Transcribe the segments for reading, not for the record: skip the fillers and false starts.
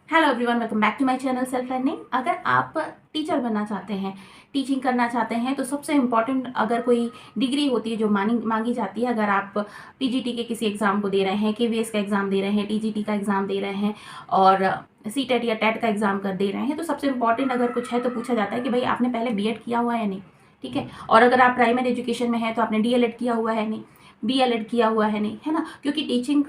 Hello everyone, welcome back to my channel self learning. अगर आप teacher बनना चाहते हैं, टीचिंग करना चाहते हैं, तो सबसे इम्पॉर्टेंट अगर कोई डिग्री होती है जो मांगी जाती है, अगर आप पीजीटी के किसी एग्ज़ाम को दे रहे हैं, केवीएस का एग्ज़ाम दे रहे हैं, टीजीटी का एग्ज़ाम दे रहे हैं और सीटेट या टेट का एग्ज़ाम कर दे रहे हैं, तो सबसे इम्पॉर्टेंट अगर कुछ है तो पूछा जाता है कि भाई आपने पहले बीएड किया हुआ है या नहीं। ठीक है। और अगर आप प्राइमरी एजुकेशन में है तो आपने डीएलएड किया हुआ है नहीं, बीएलएड किया हुआ है नहीं, है ना। क्योंकि टीचिंग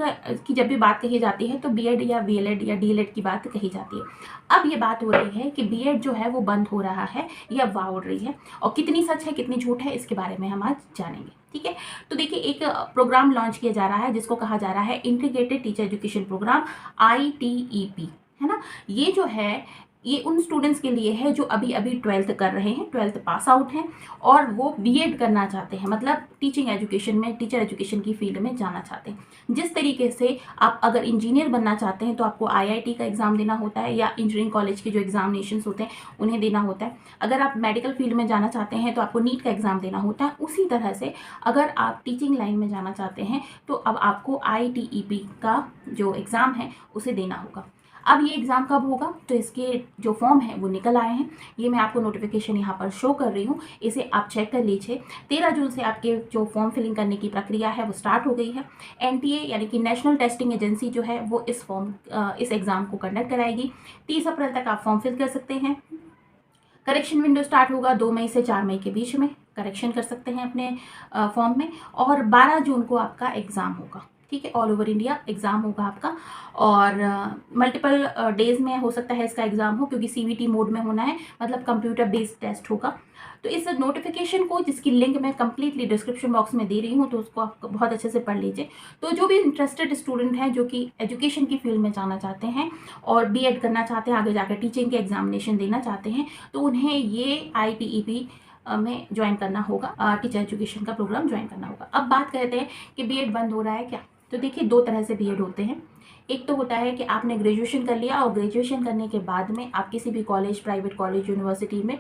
की जब भी बात कही जाती है तो बीएड या बीएलएड या डीएलएड की बात कही जाती है। अब ये बात हो रही है कि बीएड जो है वो बंद हो रहा है या अफवाह उड़ रही है, और कितनी सच है कितनी झूठ है इसके बारे में हम आज जानेंगे। ठीक है। तो देखिए, एक प्रोग्राम लॉन्च किया जा रहा है जिसको कहा जा रहा है integrated teacher education program, ITEP, है ना। ये जो है ये उन स्टूडेंट्स के लिए है जो अभी अभी 12th कर रहे हैं, 12th पास आउट हैं और वो बीएड करना चाहते हैं, मतलब टीचिंग एजुकेशन में, टीचर एजुकेशन की फील्ड में जाना चाहते हैं। जिस तरीके से आप अगर इंजीनियर बनना चाहते हैं तो आपको IIT का एग्ज़ाम देना होता है या इंजीनियरिंग कॉलेज के जो एग्जामिनेशंस होते हैं उन्हें देना होता है। अगर आप मेडिकल फील्ड में जाना चाहते हैं तो आपको नीट का एग्ज़ाम देना होता है। उसी तरह से अगर आप टीचिंग लाइन में जाना चाहते हैं तो अब आपको ITEP का जो एग्ज़ाम है उसे देना होगा। अब ये एग्ज़ाम कब होगा, तो इसके जो फॉर्म है वो निकल आए हैं। ये मैं आपको नोटिफिकेशन यहाँ पर शो कर रही हूँ, इसे आप चेक कर लीजिए। 13 जून से आपके जो फॉर्म फिलिंग करने की प्रक्रिया है वो स्टार्ट हो गई है। NTA यानी कि नेशनल टेस्टिंग एजेंसी जो है वो इस एग्ज़ाम को कंडक्ट कराएगी। 30 अप्रैल तक आप फॉर्म फिल कर सकते हैं। करेक्शन विंडो स्टार्ट होगा 2 मई से 4 मई के बीच में, करेक्शन कर सकते हैं अपने फॉर्म में। और 12 जून को आपका एग्ज़ाम होगा। ठीक है, ऑल ओवर इंडिया एग्ज़ाम होगा आपका, और मल्टीपल डेज में हो सकता है इसका एग्ज़ाम हो, क्योंकि CVT मोड में होना है, मतलब कंप्यूटर बेस्ड टेस्ट होगा। तो इस नोटिफिकेशन को, जिसकी लिंक मैं कंप्लीटली डिस्क्रिप्शन बॉक्स में दे रही हूँ, तो उसको आप बहुत अच्छे से पढ़ लीजिए। तो जो भी इंटरेस्टेड स्टूडेंट हैं जो कि एजुकेशन की फील्ड में जाना चाहते हैं और बीएड करना चाहते हैं, आगे जाकर टीचिंग के एग्जामिनेशन देना चाहते हैं, तो उन्हें ये ITEP में ज्वाइन करना होगा, टीचर एजुकेशन का प्रोग्राम ज्वाइन करना होगा। अब बात करते हैं कि बीएड बंद हो रहा है क्या। तो देखिए, 2 तरह से बीएड होते हैं। एक तो होता है कि आपने ग्रेजुएशन कर लिया और ग्रेजुएशन करने के बाद में आप किसी भी कॉलेज, प्राइवेट कॉलेज, यूनिवर्सिटी में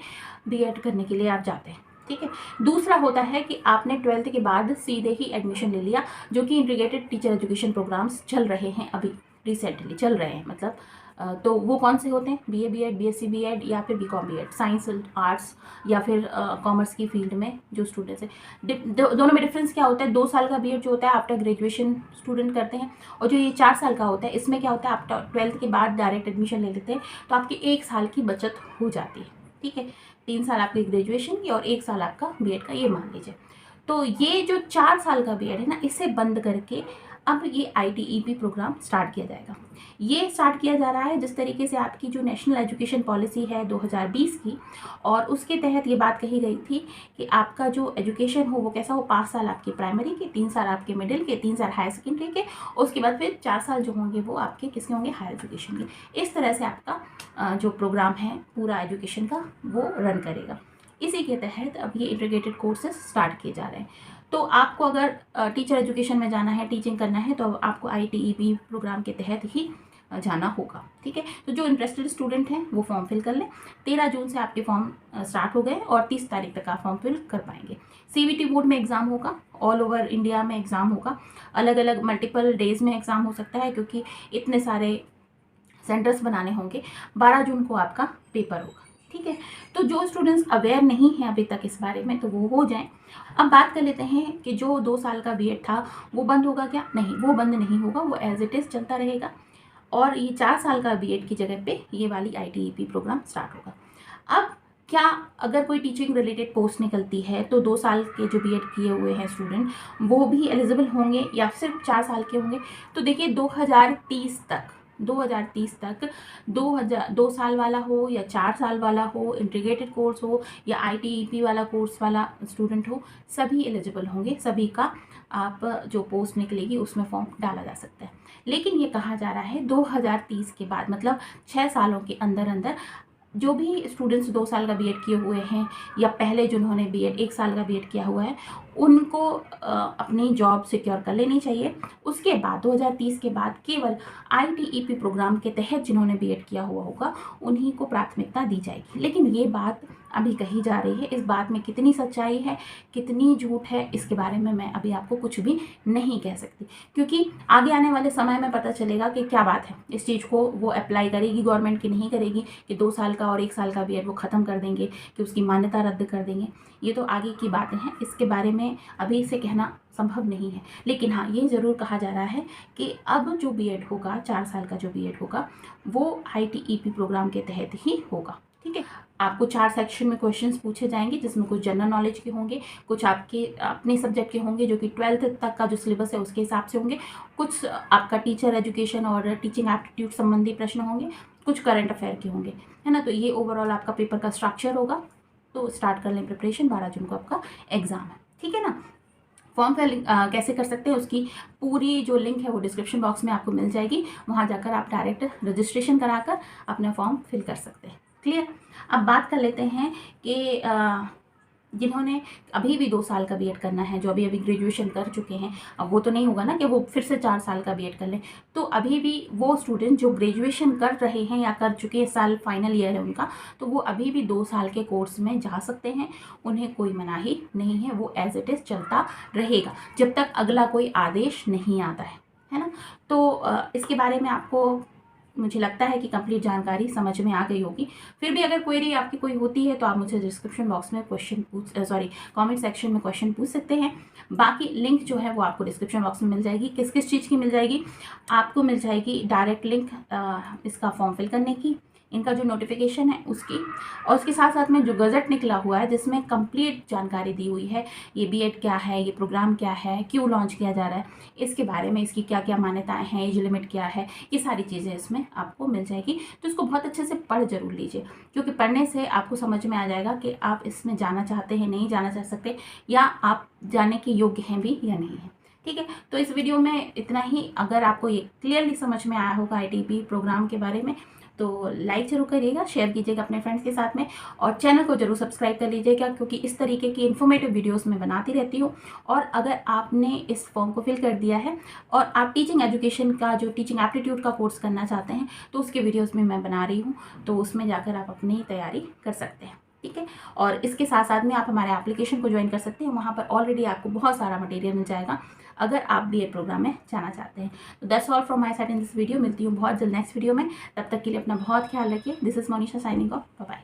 बीएड करने के लिए आप जाते हैं। ठीक है। दूसरा होता है कि आपने 12th के बाद सीधे ही एडमिशन ले लिया, जो कि इंटीग्रेटेड टीचर एजुकेशन प्रोग्राम्स चल रहे हैं, अभी रिसेंटली चल रहे हैं, मतलब तो वो कौन से होते हैं, BA BEd, BSc BEd या फिर BCom BEd, साइंस, आर्ट्स या फिर कॉमर्स की फील्ड में जो स्टूडेंट्स हैं। दोनों में डिफरेंस क्या होता है, 2 साल का बीएड जो होता है आफ्टर ग्रेजुएशन स्टूडेंट करते हैं, और जो ये 4 साल का होता है इसमें क्या होता है, आप 12th के बाद डायरेक्ट एडमिशन ले लेते हैं तो आपकी 1 साल की बचत हो जाती है। ठीक है, 3 साल आपकी ग्रेजुएशन की और 1 साल आपका बीएड का, ये मान लीजिए। तो ये जो 4 साल का बीएड है ना, इसे बंद करके अब ये ITEP प्रोग्राम स्टार्ट किया जाएगा। ये स्टार्ट किया जा रहा है जिस तरीके से आपकी जो नेशनल एजुकेशन पॉलिसी है 2020 की, और उसके तहत ये बात कही गई थी कि आपका जो एजुकेशन हो वो कैसा हो, 5 साल आपके प्राइमरी के, 3 साल आपके मिडिल के, 3 साल हायर सेकेंडरी के, उसके बाद फिर 4 साल जो होंगे वो आपके किसके होंगे, हायर एजुकेशन के। इस तरह से आपका जो प्रोग्राम है पूरा एजुकेशन का वो रन करेगा। इसी के तहत अब ये इंटीग्रेटेड कोर्सेज स्टार्ट किए जा रहे हैं। तो आपको अगर टीचर एजुकेशन में जाना है, टीचिंग करना है, तो आपको ITEP प्रोग्राम के तहत ही जाना होगा। ठीक है। तो जो इंटरेस्टेड स्टूडेंट हैं वो फॉर्म फिल कर लें। 13 जून से आपके फॉर्म स्टार्ट हो गए और 30 तारीख तक आप फॉर्म फिल कर पाएंगे। CVT बोर्ड में एग्ज़ाम होगा, ऑल ओवर इंडिया में एग्ज़ाम होगा, अलग अलग मल्टीपल डेज में एग्ज़ाम हो सकता है क्योंकि इतने सारे सेंटर्स बनाने होंगे। 12 जून को आपका पेपर होगा। ठीक है। तो जो स्टूडेंट्स अवेयर नहीं हैं अभी तक इस बारे में, तो वो हो जाएं। अब बात कर लेते हैं कि जो 2 साल का बीएड था वो बंद होगा क्या। नहीं, वो बंद नहीं होगा, वो एज इट इज़ चलता रहेगा, और ये 4 साल का बीएड की जगह पे ये वाली ITEP प्रोग्राम स्टार्ट होगा। अब क्या, अगर कोई टीचिंग रिलेटेड पोस्ट निकलती है तो 2 साल के जो बीएड किए हुए हैं स्टूडेंट वो भी एलिजिबल होंगे या सिर्फ 4 साल के होंगे। तो देखिए, 2030 तक 2 साल वाला हो या 4 साल वाला हो, इंटीग्रेटेड कोर्स हो या ITEP वाला कोर्स वाला स्टूडेंट हो, सभी एलिजिबल होंगे। सभी का आप जो पोस्ट निकलेगी उसमें फॉर्म डाला जा सकता है। लेकिन ये कहा जा रहा है 2030 के बाद, मतलब 6 सालों के अंदर अंदर जो भी स्टूडेंट्स 2 साल का बीएड किए हुए हैं या पहले जिन्होंने बीएड 1 साल का बीएड किया हुआ है, उनको अपनी जॉब सिक्योर कर लेनी चाहिए। उसके बाद 2030 के बाद केवल ITEP प्रोग्राम के तहत जिन्होंने बीएड किया हुआ होगा उन्हीं को प्राथमिकता दी जाएगी। लेकिन ये बात अभी कही जा रही है, इस बात में कितनी सच्चाई है कितनी झूठ है इसके बारे में मैं अभी आपको कुछ भी नहीं कह सकती, क्योंकि आगे आने वाले समय में पता चलेगा कि क्या बात है। इस चीज़ को वो अप्लाई करेगी गवर्नमेंट की नहीं करेगी, कि 2 साल का और 1 साल का बीएड वो ख़त्म कर देंगे, कि उसकी मान्यता रद्द कर देंगे, ये तो आगे की बातें हैं। इसके बारे में अभी से कहना संभव नहीं है। लेकिन हाँ, ये ज़रूर कहा जा रहा है कि अब जो बीएड होगा, 4 साल का जो बीएड होगा वो ITEP प्रोग्राम के तहत ही होगा। ठीक है, आपको 4 सेक्शन में क्वेश्चंस पूछे जाएंगे, जिसमें कुछ जनरल नॉलेज के होंगे, कुछ आपके अपने सब्जेक्ट के होंगे जो कि 12th तक का जो सिलेबस है उसके हिसाब से होंगे, कुछ आपका टीचर एजुकेशन और टीचिंग एप्टीट्यूड संबंधी प्रश्न होंगे, कुछ करंट अफेयर के होंगे, है ना। तो ये ओवरऑल आपका पेपर का स्ट्रक्चर होगा। तो स्टार्ट कर लें प्रिपरेशन, 12 जून को आपका एग्जाम है। ठीक है ना। फॉर्म फिल कैसे कर सकते हैं उसकी पूरी जो लिंक है वो डिस्क्रिप्शन बॉक्स में आपको मिल जाएगी, वहाँ जाकर आप डायरेक्ट रजिस्ट्रेशन कराकर अपना फॉर्म फिल कर सकते हैं। क्लियर। अब बात कर लेते हैं कि जिन्होंने अभी भी 2 साल का बीएड करना है, जो अभी ग्रेजुएशन कर चुके हैं, अब वो तो नहीं होगा ना कि वो फिर से 4 साल का बीएड कर लें। तो अभी भी वो स्टूडेंट जो ग्रेजुएशन कर रहे हैं या कर चुके हैं, साल फाइनल ईयर है उनका, तो वो अभी भी 2 साल के कोर्स में जा सकते हैं। उन्हें कोई मनाही नहीं है, वो एज इट इज़ चलता रहेगा जब तक अगला कोई आदेश नहीं आता है ना। तो इसके बारे में आपको मुझे लगता है कि कंप्लीट जानकारी समझ में आ गई होगी। फिर भी अगर क्वेरी आपकी कोई होती है तो आप मुझे डिस्क्रिप्शन बॉक्स में कमेंट सेक्शन में क्वेश्चन पूछ सकते हैं। बाकी लिंक जो है वो आपको डिस्क्रिप्शन बॉक्स में मिल जाएगी। किस किस चीज़ की मिल जाएगी? आपको मिल जाएगी डायरेक्ट लिंक इसका फॉर्म फिल करने की, इनका जो नोटिफिकेशन है उसकी, और उसके साथ साथ में जो गज़ट निकला हुआ है जिसमें कंप्लीट जानकारी दी हुई है, ये बीएड क्या है, ये प्रोग्राम क्या है, क्यों लॉन्च किया जा रहा है, इसके बारे में, इसकी क्या क्या मान्यताएं हैं, एज लिमिट क्या है, ये सारी चीज़ें इसमें आपको मिल जाएगी। तो इसको बहुत अच्छे से पढ़ जरूर लीजिए, क्योंकि पढ़ने से आपको समझ में आ जाएगा कि आप इसमें जाना चाहते हैं, नहीं जाना चाह सकते, या आप जाने के योग्य हैं भी या नहीं है। ठीक है, तो इस वीडियो में इतना ही। अगर आपको ये क्लियरली समझ में आया होगा ITEP प्रोग्राम के बारे में, तो लाइक जरूर करिएगा, शेयर कीजिएगा अपने फ्रेंड्स के साथ में, और चैनल को जरूर सब्सक्राइब कर लीजिएगा, क्योंकि इस तरीके की इन्फॉर्मेटिव वीडियोस मैं बनाती रहती हूँ। और अगर आपने इस फॉर्म को फिल कर दिया है और आप टीचिंग एजुकेशन का जो टीचिंग एप्टीट्यूड का कोर्स करना चाहते हैं, तो उसके वीडियोज़ में मैं बना रही हूँ, तो उसमें जाकर आप अपनी तैयारी कर सकते हैं। ठीक है, और इसके साथ साथ में आप हमारे एप्लीकेशन को ज्वाइन कर सकते हैं। वहाँ पर ऑलरेडी आपको बहुत सारा मटेरियल मिल जाएगा अगर आप बीएड प्रोग्राम में जाना चाहते हैं। तो that's all from my side in this video. मिलती हूँ बहुत जल्द नेक्स्ट वीडियो में, तब तक के लिए अपना बहुत ख्याल रखिए। This is Monisha signing off, bye bye.